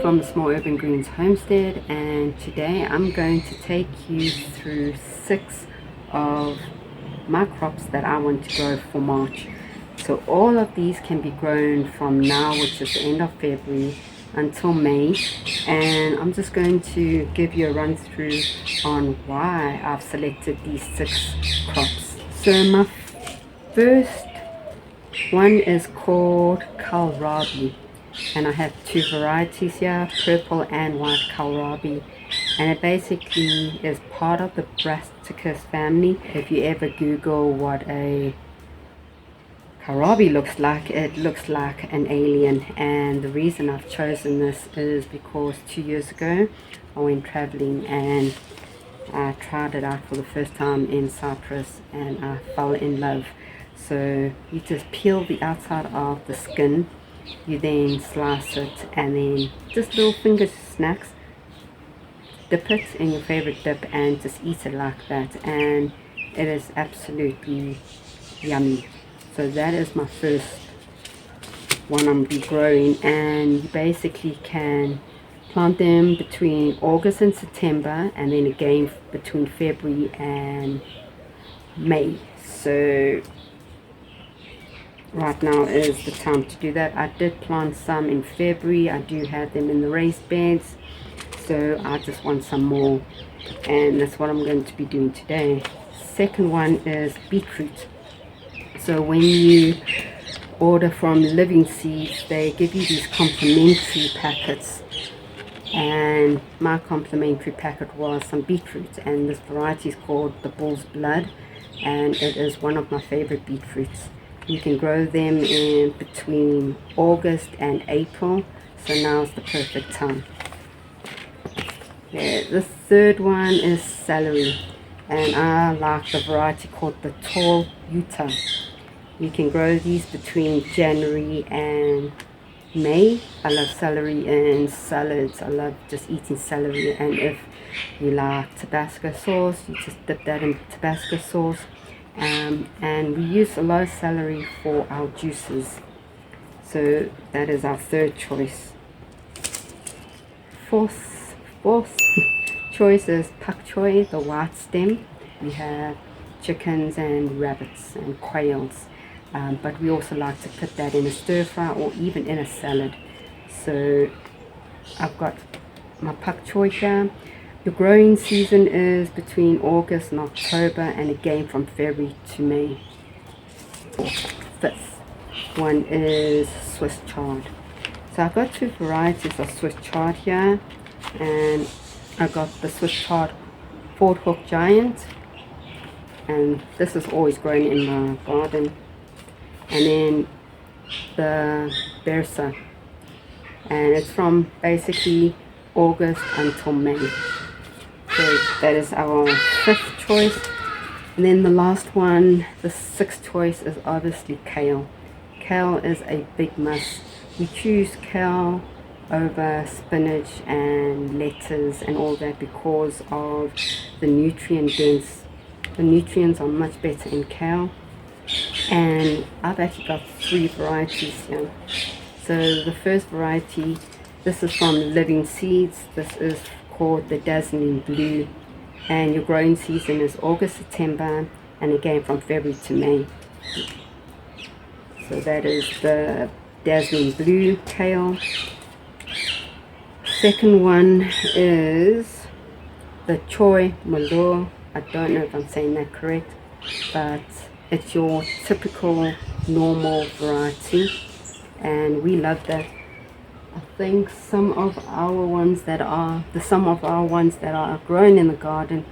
from the Small Urban Greens Homestead, and today I'm going to take you through 6 of my crops that I want to grow for March. So all of these can be grown from now, which is the end of February, until May, and I'm just going to give you a run through on why I've selected these 6 crops. So my first one is called Kohlrabi, and I have 2 varieties here, purple and white Kohlrabi, and it basically is part of the brassicas family. If you ever Google what a Kohlrabi looks like, it looks like an alien, and the reason I've chosen this is because 2 years ago I went traveling and I tried it out for the first time in Cyprus and I fell in love. So you just peel the outside of the skin, you then slice it, and then just little finger snacks, dip it in your favorite dip and just eat it like that, and it is absolutely yummy. So that is my first one I'm be growing, and you basically can plant them between August and September, and then again between February and May. So right now is the time to do that. I did plant some in February. I do have them in the raised beds, so I just want some more, and that's what I'm going to be doing today. Second one is beetroot. So when you order from Living Seeds, they give you these complimentary packets, and my complimentary packet was some beetroot, and this variety is called the Bull's Blood, and it is one of my favorite beetroots. You can grow them in between August and April, so now is the perfect time. The third one is celery, and I like the variety called the Tall Utah. You can grow these between January and May. I love celery in salads. I love just eating celery, and if you like Tabasco sauce, you just dip that in Tabasco sauce. And we use a lot of celery for our juices, so that is our third choice. Fourth choice is Pak Choi, the white stem. We have chickens and rabbits and quails, but we also like to put that in a stir fry or even in a salad. So I've got my Pak Choi here. The growing season is between August and October, and again from February to May. Fifth one is Swiss chard. So I've got 2 varieties of Swiss chard here, and I got the Swiss chard Fort Hook Giant, and this is always grown in my garden, and then the Bersa, and it's from basically August until May. So that is our 5th choice. And then the last one, the 6th choice, is obviously kale. Kale is a big must. We choose kale over spinach and lettuce and all that because of the nutrient dense. The nutrients are much better in kale, and I've actually got 3 varieties here. So the first variety, this is from Living Seeds. This is called the Dazzling Blue, and your growing season is August, September, and again from February to May. So that is the Dazzling Blue kale. Second one is the Choi Malur. I don't know if I'm saying that correct, but it's your typical normal variety, and we love that. I think some of our ones that are grown in the garden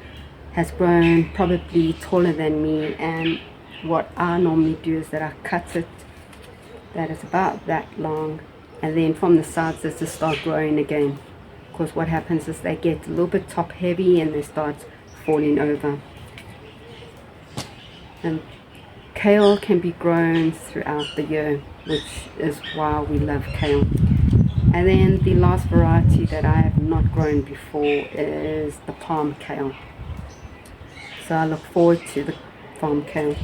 has grown probably taller than me, and what I normally do is that I cut it that is about that long, and then from the sides they just start growing again, because what happens is they get a little bit top heavy and they start falling over. And kale can be grown throughout the year, which is why we love kale. And then the last variety that I have not grown before is the palm kale. So I look forward to the palm kale.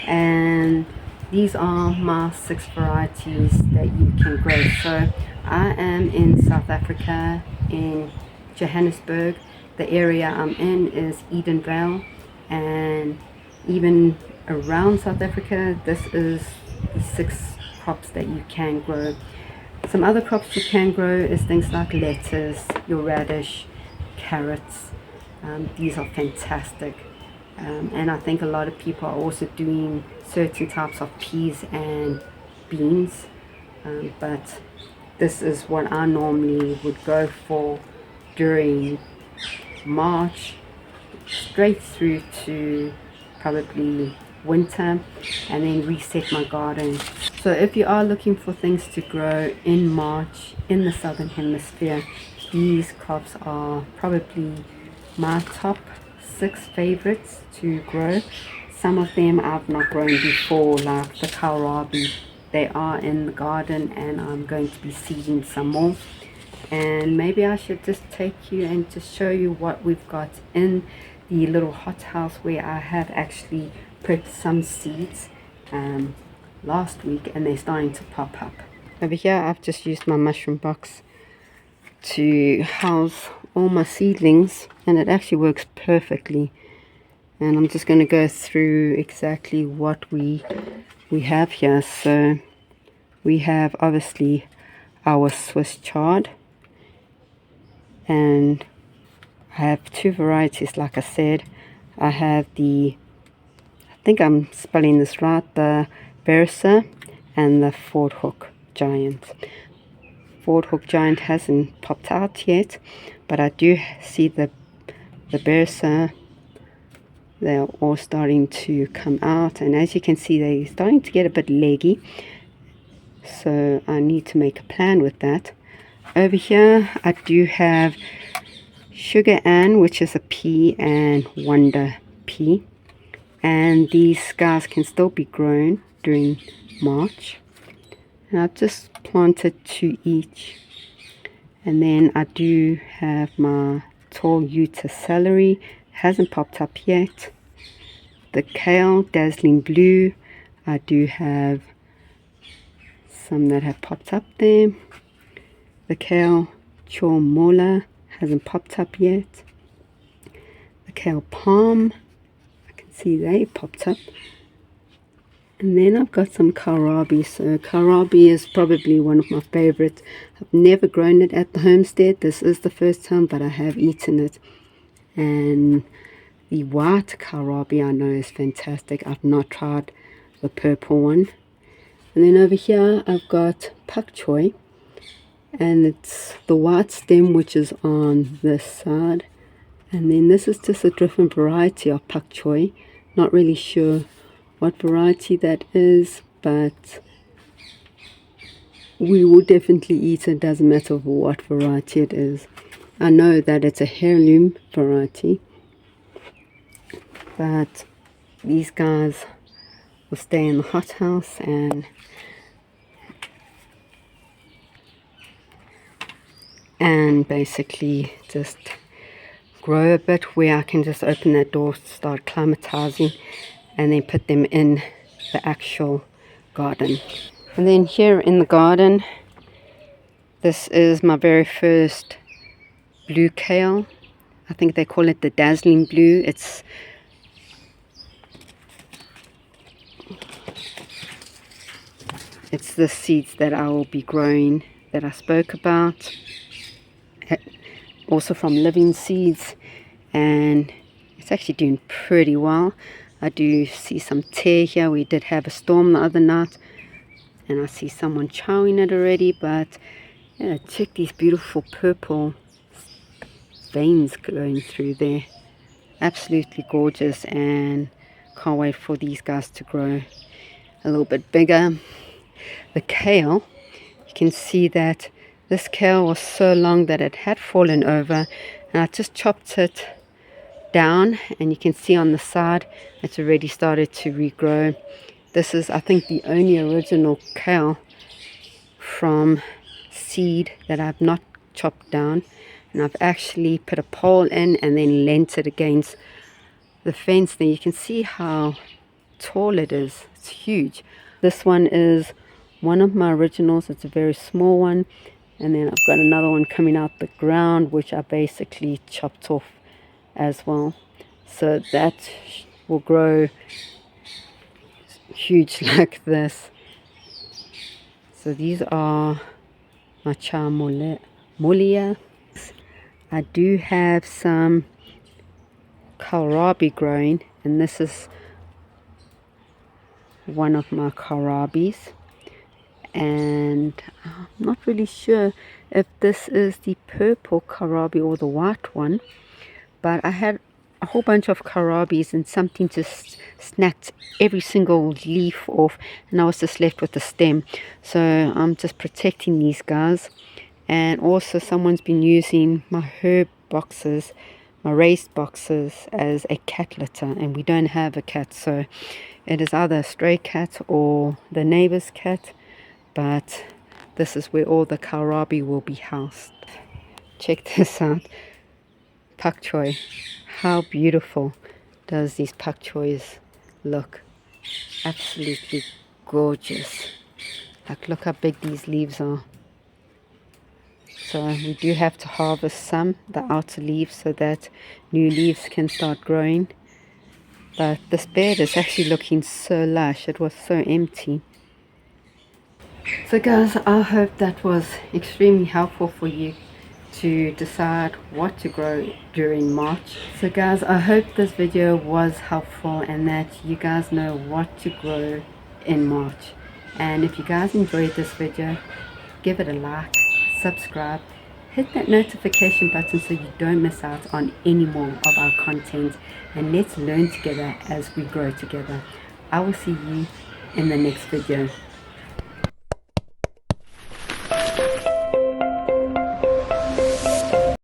And these are my 6 varieties that you can grow. So I am in South Africa, in Johannesburg. The area I'm in is Edenvale, and even around South Africa, this is the 6 crops that you can grow. Some other crops you can grow is things like lettuce, your radish, carrots. These are fantastic. And I think a lot of people are also doing certain types of peas and beans. But this is what I normally would go for during March straight through to probably winter, and then reset my garden. So if you are looking for things to grow in March in the southern hemisphere, these crops are probably my top 6 favorites to grow. Some of them I've not grown before, like the Kohlrabi. They are in the garden, and I'm going to be seeding some more. And maybe I should just take you and just show you what we've got in the little hothouse, where I have actually prepped some seeds last week, and they're starting to pop up. Over here I've just used my mushroom box to house all my seedlings, and it actually works perfectly. And I'm just going to go through exactly what we have here. So we have obviously our Swiss chard, and I have 2 varieties. Like I said, I have I think I'm spelling this right, the Bersa and the Ford Hook Giant. Ford Hook Giant hasn't popped out yet, but I do see the Bersa. They're all starting to come out, and as you can see, they're starting to get a bit leggy, so I need to make a plan with that. Over here I do have Sugar Ann, which is a pea, and Wonder pea, and these guys can still be grown during March. And I've just planted 2 each. And then I do have my tall Utah celery, hasn't popped up yet. The Kale Dazzling Blue, I do have some that have popped up there. The Kale Chomola hasn't popped up yet. The Kale Palm, I can see they popped up. And then I've got some Kohlrabi. So Kohlrabi is probably one of my favorites. I've never grown it at the homestead. This is the first time, but I have eaten it. And the white Kohlrabi I know is fantastic. I've not tried the purple one. And then over here I've got Pak Choi, and it's the white stem which is on this side. And then this is just a different variety of Pak Choi. Not really sure what variety that is, but we will definitely eat it. Doesn't matter what variety it is. I know that it's a heirloom variety, but these guys will stay in the hothouse and basically just grow a bit, where I can just open that door, start climatizing, and then put them in the actual garden. And then here in the garden, this is my very first blue kale. I think they call it the Dazzling Blue. It's the seeds that I will be growing that I spoke about, also from living seeds, and it's actually doing pretty well. I do see some tear here. We did have a storm the other night, and I see someone chowing it already. But yeah, check these beautiful purple veins going through there. Absolutely gorgeous, and can't wait for these guys to grow a little bit bigger. The kale, you can see that this kale was so long that it had fallen over, and I just chopped it down, and you can see on the side it's already started to regrow. This is, I think, the only original kale from seed that I've not chopped down, and I've actually put a pole in and then leant it against the fence there. You can see how tall it is. It's huge. This one is one of my originals. It's a very small one. And then I've got another one coming out the ground, which I basically chopped off as well. So that will grow huge like this. So these are my Mulia. I do have some Kohlrabi growing, and this is one of my Kohlrabis. And I'm not really sure if this is the purple Kohlrabi or the white one, but I had a whole bunch of Kohlrabis and something just snapped every single leaf off, and I was just left with the stem. So I'm just protecting these guys. And also someone's been using my herb boxes, my raised boxes, as a cat litter, and we don't have a cat, so it is either a stray cat or the neighbor's cat. But this is where all the Kohlrabi will be housed. Check this out. Pak Choi. How beautiful does these Pak Chois look? Absolutely gorgeous. Like, look how big these leaves are. So we do have to harvest some, the outer leaves, so that new leaves can start growing. But this bed is actually looking so lush. It was so empty. So guys, I hope that was extremely helpful for you to decide what to grow during March. So guys, I hope this video was helpful and that you guys know what to grow in March. And if you guys enjoyed this video, give it a like, subscribe, hit that notification button so you don't miss out on any more of our content, and let's learn together as we grow together. I will see you in the next video.